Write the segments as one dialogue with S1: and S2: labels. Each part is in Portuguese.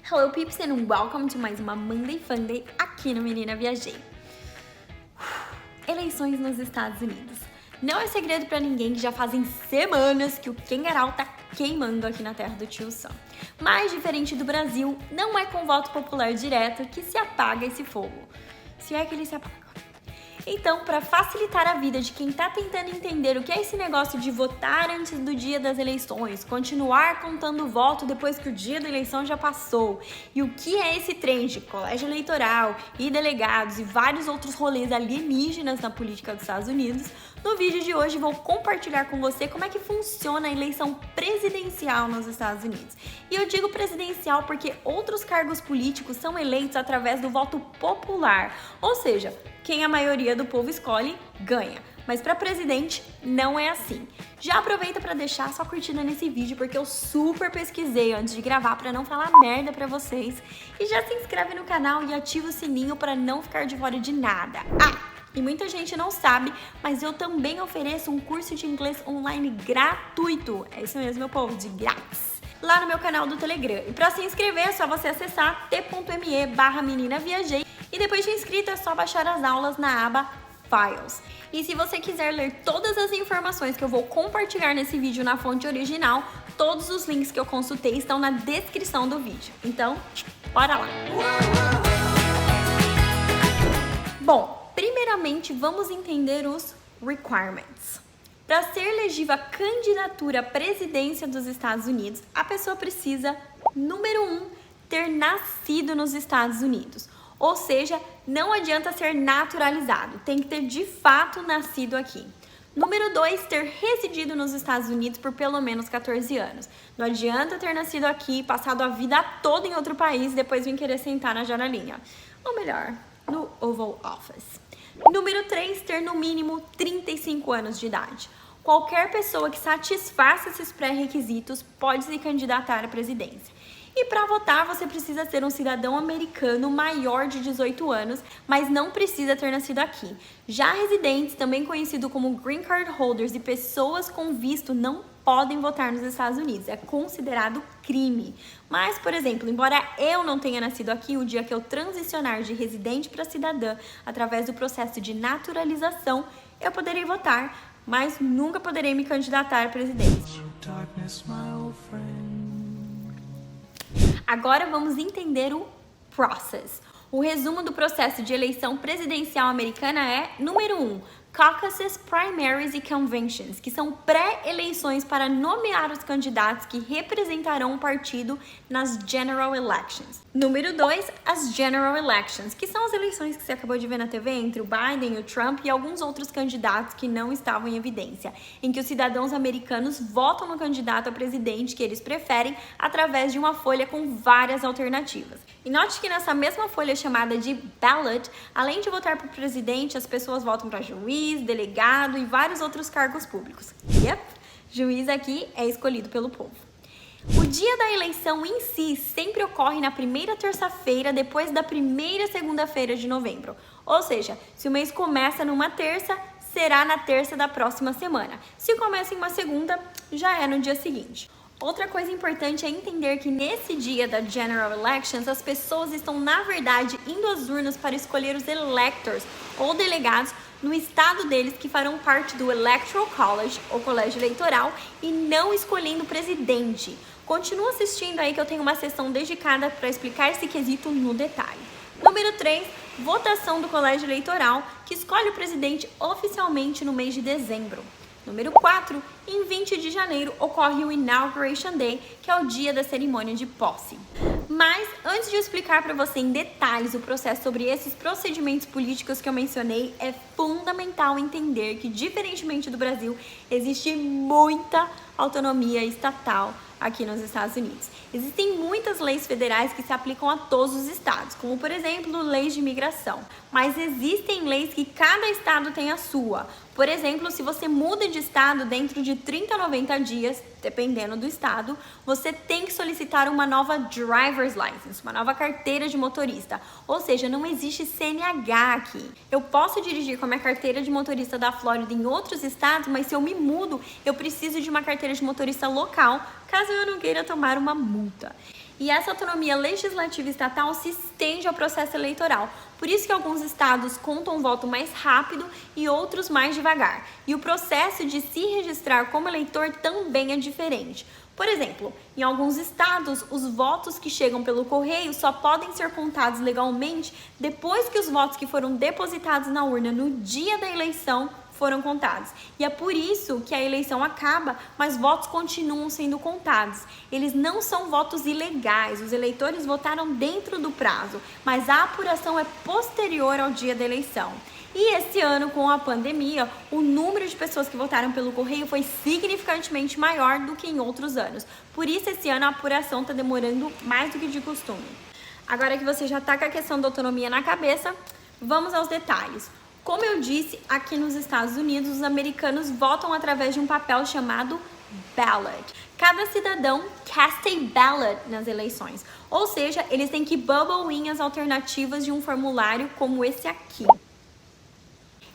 S1: Hello peeps and welcome to mais uma Monday Funday aqui no Menina Viajei. Eleições nos Estados Unidos. Não é segredo pra ninguém que já fazem semanas que o Kangaroo tá queimando aqui na terra do tio Sam. Mas diferente do Brasil, não é com voto popular direto que se apaga esse fogo. Se é que ele se apaga. Então, para facilitar a vida de quem tá tentando entender o que é esse negócio de votar antes do dia das eleições, continuar contando o voto depois que o dia da eleição já passou, e o que é esse trem de colégio eleitoral e delegados e vários outros rolês alienígenas na política dos Estados Unidos, no vídeo de hoje vou compartilhar com você como é que funciona a eleição presidencial nos Estados Unidos. E eu digo presidencial porque outros cargos políticos são eleitos através do voto popular, ou seja, quem a maioria do povo escolhe, ganha. Mas para presidente, não é assim. Já aproveita para deixar sua curtida nesse vídeo, porque eu super pesquisei antes de gravar para não falar merda para vocês. E já se inscreve no canal e ativa o sininho para não ficar de fora de nada. E muita gente não sabe, mas eu também ofereço um curso de inglês online gratuito. É isso mesmo, meu povo, de grátis. Lá no meu canal do Telegram. E para se inscrever é só você acessar t.me/meninaviajei. E depois de inscrito é só baixar as aulas na aba Files. E se você quiser ler todas as informações que eu vou compartilhar nesse vídeo na fonte original, todos os links que eu consultei estão na descrição do vídeo. Então, bora lá! Bom, primeiramente vamos entender os requirements. Para ser elegível a candidatura à presidência dos Estados Unidos, a pessoa precisa, número 1, ter nascido nos Estados Unidos. Ou seja, não adianta ser naturalizado, tem que ter de fato nascido aqui. Número 2, ter residido nos Estados Unidos por pelo menos 14 anos. Não adianta ter nascido aqui, passado a vida toda em outro país e depois vir querer sentar na janelinha. Ou melhor, no Oval Office. Número 3, ter no mínimo 35 anos de idade. Qualquer pessoa que satisfaça esses pré-requisitos pode se candidatar à presidência. E para votar, você precisa ser um cidadão americano maior de 18 anos, mas não precisa ter nascido aqui. Já residentes, também conhecido como Green Card Holders e pessoas com visto, não podem votar nos Estados Unidos. É considerado crime. Mas, por exemplo, embora eu não tenha nascido aqui, o dia que eu transicionar de residente para cidadã através do processo de naturalização, eu poderei votar, mas nunca poderei me candidatar a presidente. Agora vamos entender o process. O resumo do processo de eleição presidencial americana é, número 1, caucuses, primaries e conventions, que são pré-eleições para nomear os candidatos que representarão o partido nas general elections. Número 2, as general elections, que são as eleições que você acabou de ver na TV entre o Biden e o Trump e alguns outros candidatos que não estavam em evidência, em que os cidadãos americanos votam no candidato a presidente que eles preferem através de uma folha com várias alternativas. E note que nessa mesma folha chamada de ballot, além de votar para o presidente, as pessoas votam para juiz, delegado e vários outros cargos públicos. Yep, juiz aqui é escolhido pelo povo. O dia da eleição em si sempre ocorre na primeira terça-feira depois da primeira segunda-feira de novembro. Ou seja, se o mês começa numa terça, será na terça da próxima semana. Se começa em uma segunda, já é no dia seguinte. Outra coisa importante é entender que nesse dia da General Elections, as pessoas estão, na verdade, indo às urnas para escolher os electors, ou delegados, no estado deles que farão parte do Electoral College, ou colégio eleitoral, e não escolhendo o presidente. Continua assistindo aí que eu tenho uma sessão dedicada para explicar esse quesito no detalhe. Número 3, votação do colégio eleitoral, que escolhe o presidente oficialmente no mês de dezembro. Número 4, em 20 de janeiro ocorre o Inauguration Day, que é o dia da cerimônia de posse. Mas, antes de eu explicar para você em detalhes o processo sobre esses procedimentos políticos que eu mencionei, é fundamental entender que, diferentemente do Brasil, existe muita autonomia estatal aqui nos Estados Unidos. Existem muitas leis federais que se aplicam a todos os estados, como por exemplo, leis de imigração. Mas existem leis que cada estado tem a sua. Por exemplo, se você muda de estado dentro de 30 a 90 dias, dependendo do estado, você tem que solicitar uma nova driver's license, uma nova carteira de motorista. Ou seja, não existe CNH aqui. Eu posso dirigir com a minha carteira de motorista da Flórida em outros estados, mas se eu me mudo, eu preciso de uma carteira de motorista local, caso eu não queira tomar uma multa. E essa autonomia legislativa estatal se estende ao processo eleitoral. Por isso que alguns estados contam o voto mais rápido e outros mais devagar. E o processo de se registrar como eleitor também é diferente. Por exemplo, em alguns estados, os votos que chegam pelo correio só podem ser contados legalmente depois que os votos que foram depositados na urna no dia da eleição foram contados. E é por isso que a eleição acaba, mas votos continuam sendo contados. Eles não são votos ilegais, os eleitores votaram dentro do prazo, mas a apuração é posterior ao dia da eleição. E esse ano, com a pandemia, o número de pessoas que votaram pelo correio foi significantemente maior do que em outros anos. Por isso, esse ano a apuração está demorando mais do que de costume. Agora que você já está com a questão da autonomia na cabeça, vamos aos detalhes. Como eu disse, aqui nos Estados Unidos, os americanos votam através de um papel chamado ballot. Cada cidadão cast a ballot nas eleições, ou seja, eles têm que bubble in as alternativas de um formulário como esse aqui.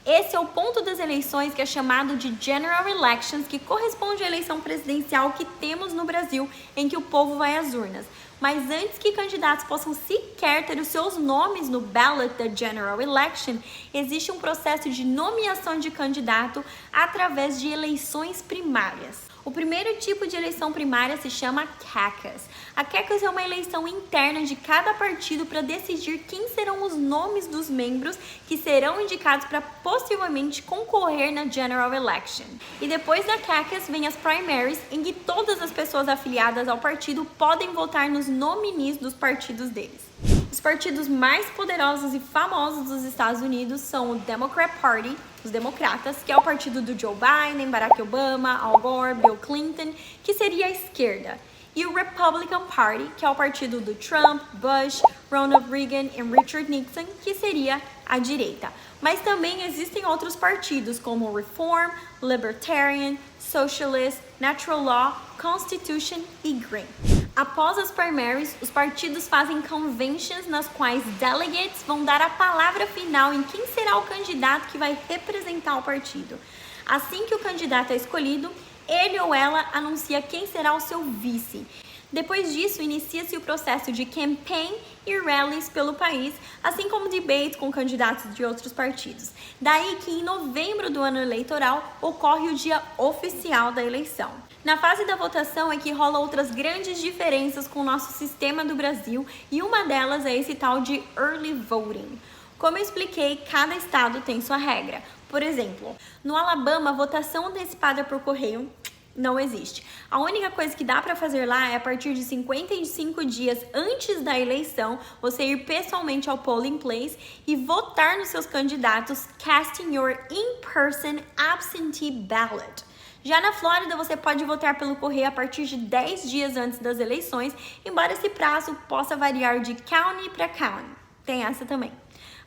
S1: Esse é o ponto das eleições que é chamado de General Elections, que corresponde à eleição presidencial que temos no Brasil, em que o povo vai às urnas. Mas antes que candidatos possam sequer ter os seus nomes no ballot da General Election, existe um processo de nomeação de candidato através de eleições primárias. O primeiro tipo de eleição primária se chama caucus. A caucus é uma eleição interna de cada partido para decidir quem serão os nomes dos membros que serão indicados para possivelmente concorrer na General Election. E depois da caucus vem as primaries, em que todas as pessoas afiliadas ao partido podem votar nos nominees dos partidos deles. Os partidos mais poderosos e famosos dos Estados Unidos são o Democrat Party, os democratas, que é o partido do Joe Biden, Barack Obama, Al Gore, Bill Clinton, que seria a esquerda. E o Republican Party, que é o partido do Trump, Bush, Ronald Reagan e Richard Nixon, que seria a direita. Mas também existem outros partidos como Reform, Libertarian, Socialist, Natural Law, Constitution e Green. Após as primaries, os partidos fazem conventions nas quais delegates vão dar a palavra final em quem será o candidato que vai representar o partido. Assim que o candidato é escolhido, ele ou ela anuncia quem será o seu vice. Depois disso, inicia-se o processo de campaign e rallies pelo país, assim como debates com candidatos de outros partidos. Daí que em novembro do ano eleitoral ocorre o dia oficial da eleição. Na fase da votação é que rola outras grandes diferenças com o nosso sistema do Brasil e uma delas é esse tal de early voting. Como eu expliquei, cada estado tem sua regra. Por exemplo, no Alabama, a votação antecipada por correio não existe. A única coisa que dá para fazer lá é a partir de 55 dias antes da eleição, você ir pessoalmente ao polling place e votar nos seus candidatos, casting your in-person absentee ballot. Já na Flórida, você pode votar pelo correio a partir de 10 dias antes das eleições, embora esse prazo possa variar de county para county. Tem essa também.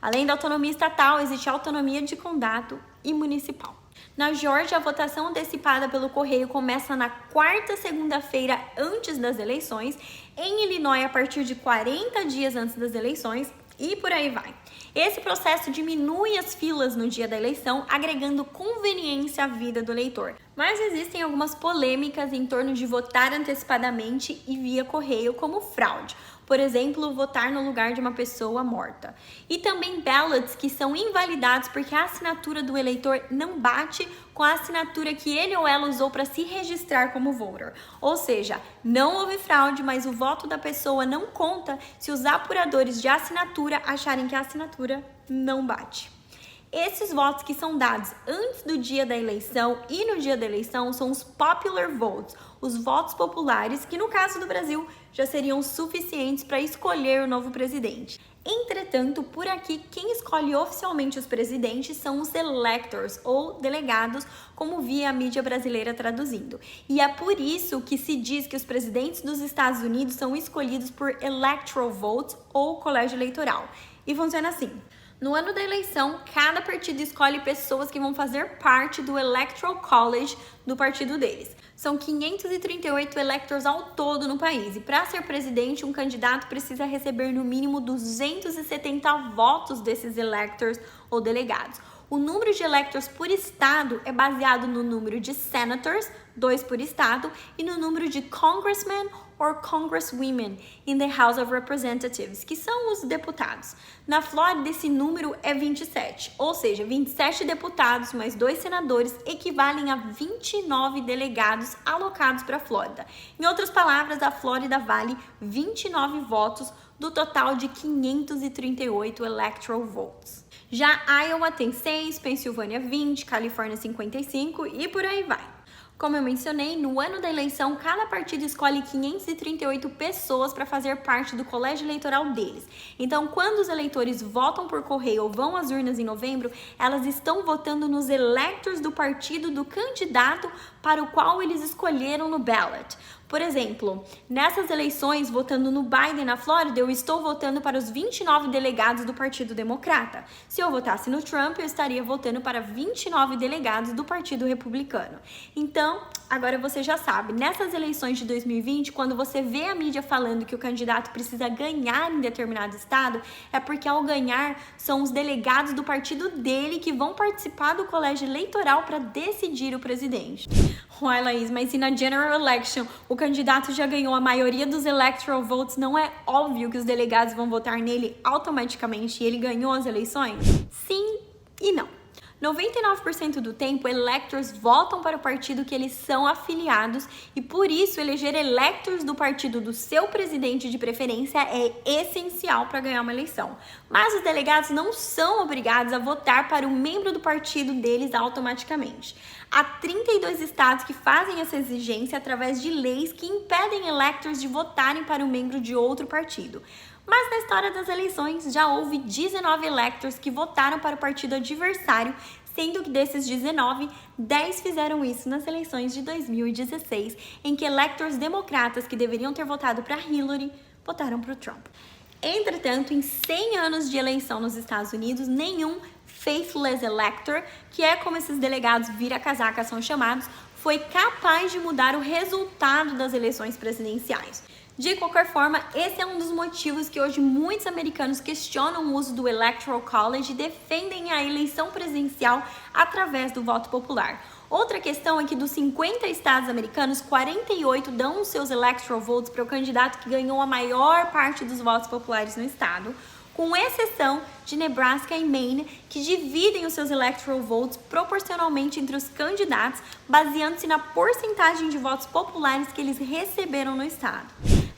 S1: Além da autonomia estatal, existe a autonomia de condado e municipal. Na Geórgia, a votação antecipada pelo correio começa na quarta segunda-feira antes das eleições, em Illinois a partir de 40 dias antes das eleições e por aí vai. Esse processo diminui as filas no dia da eleição, agregando conveniência à vida do eleitor. Mas existem algumas polêmicas em torno de votar antecipadamente e via correio como fraude. Por exemplo, votar no lugar de uma pessoa morta. E também ballots que são invalidados porque a assinatura do eleitor não bate com a assinatura que ele ou ela usou para se registrar como voter. Ou seja, não houve fraude, mas o voto da pessoa não conta se os apuradores de assinatura acharem que a assinatura não bate. Esses votos que são dados antes do dia da eleição e no dia da eleição são os popular votes, os votos populares, que no caso do Brasil já seriam suficientes para escolher o novo presidente. Entretanto, por aqui, quem escolhe oficialmente os presidentes são os electors, ou delegados, como via a mídia brasileira traduzindo. E é por isso que se diz que os presidentes dos Estados Unidos são escolhidos por electoral votes, ou colégio eleitoral. E funciona assim. No ano da eleição, cada partido escolhe pessoas que vão fazer parte do Electoral College do partido deles. São 538 electors ao todo no país e para ser presidente, um candidato precisa receber no mínimo 270 votos desses electors ou delegados. O número de electors por estado é baseado no número de senators, 2 por estado, e no número de congressmen or Congresswomen in the House of Representatives, que são os deputados. Na Flórida, esse número é 27, ou seja, 27 deputados mais 2 senadores equivalem a 29 delegados alocados para a Flórida. Em outras palavras, a Flórida vale 29 votos do total de 538 electoral votes. Já Iowa tem 6, Pensilvânia 20, Califórnia 55 e por aí vai. Como eu mencionei, no ano da eleição, cada partido escolhe 538 pessoas para fazer parte do colégio eleitoral deles. Então, quando os eleitores votam por correio ou vão às urnas em novembro, elas estão votando nos electors do partido do candidato para o qual eles escolheram no ballot. Por exemplo, nessas eleições, votando no Biden na Flórida, eu estou votando para os 29 delegados do Partido Democrata. Se eu votasse no Trump, eu estaria votando para 29 delegados do Partido Republicano. Então, agora você já sabe, nessas eleições de 2020, quando você vê a mídia falando que o candidato precisa ganhar em determinado estado, é porque ao ganhar, são os delegados do partido dele que vão participar do colégio eleitoral para decidir o presidente. Uai, Laís, mas se na General Election o candidato já ganhou a maioria dos electoral votes, não é óbvio que os delegados vão votar nele automaticamente e ele ganhou as eleições? Sim e não. 99% do tempo, electors votam para o partido que eles são afiliados e, por isso, eleger electors do partido do seu presidente de preferência é essencial para ganhar uma eleição. Mas os delegados não são obrigados a votar para um membro do partido deles automaticamente. Há 32 estados que fazem essa exigência através de leis que impedem electors de votarem para um membro de outro partido. Mas na história das eleições já houve 19 electors que votaram para o partido adversário, sendo que desses 19, 10 fizeram isso nas eleições de 2016, em que electors democratas que deveriam ter votado para Hillary votaram para o Trump. Entretanto, em 100 anos de eleição nos Estados Unidos, nenhum faithless elector, que é como esses delegados vira-casaca são chamados, foi capaz de mudar o resultado das eleições presidenciais. De qualquer forma, esse é um dos motivos que hoje muitos americanos questionam o uso do Electoral College e defendem a eleição presidencial através do voto popular. Outra questão é que dos 50 estados americanos, 48 dão os seus electoral votes para o candidato que ganhou a maior parte dos votos populares no estado, com exceção de Nebraska e Maine, que dividem os seus electoral votes proporcionalmente entre os candidatos, baseando-se na porcentagem de votos populares que eles receberam no estado.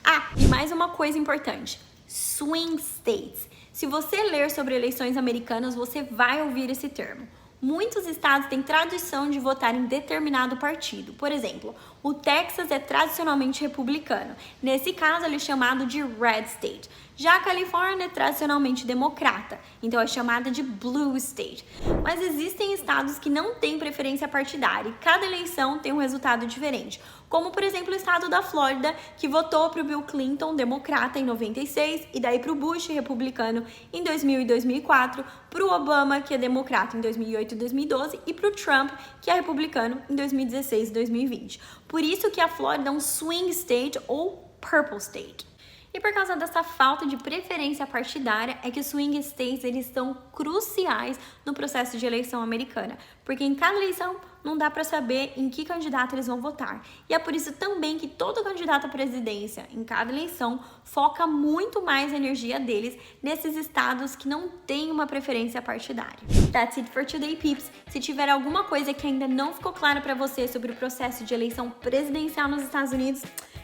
S1: Ah, e mais uma coisa importante, swing states. Se você ler sobre eleições americanas, você vai ouvir esse termo. Muitos estados têm tradição de votar em determinado partido. Por exemplo, o Texas é tradicionalmente republicano. Nesse caso, ele é chamado de Red State. Já a Califórnia é tradicionalmente democrata, então é chamada de Blue State. Mas existem estados que não têm preferência partidária e cada eleição tem um resultado diferente. Como, por exemplo, o estado da Flórida, que votou para o Bill Clinton, democrata, em 96, e daí para o Bush, republicano, em 2000 e 2004, para o Obama, que é democrata, em 2008 e 2012, e para o Trump, que é republicano, em 2016 e 2020. Por isso que a Flórida é um swing state ou purple state. E por causa dessa falta de preferência partidária é que os swing states eles são cruciais no processo de eleição americana, porque em cada eleição não dá para saber em que candidato eles vão votar. E é por isso também que todo candidato à presidência em cada eleição foca muito mais a energia deles nesses estados que não têm uma preferência partidária. That's it for today, peeps. Se tiver alguma coisa que ainda não ficou clara para você sobre o processo de eleição presidencial nos Estados Unidos,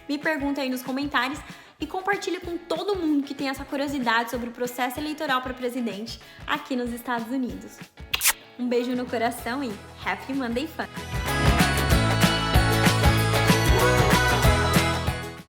S1: me pergunta aí nos comentários. E compartilhe com todo mundo que tem essa curiosidade sobre o processo eleitoral para presidente aqui nos Estados Unidos. Um beijo no coração e Happy Monday Fun!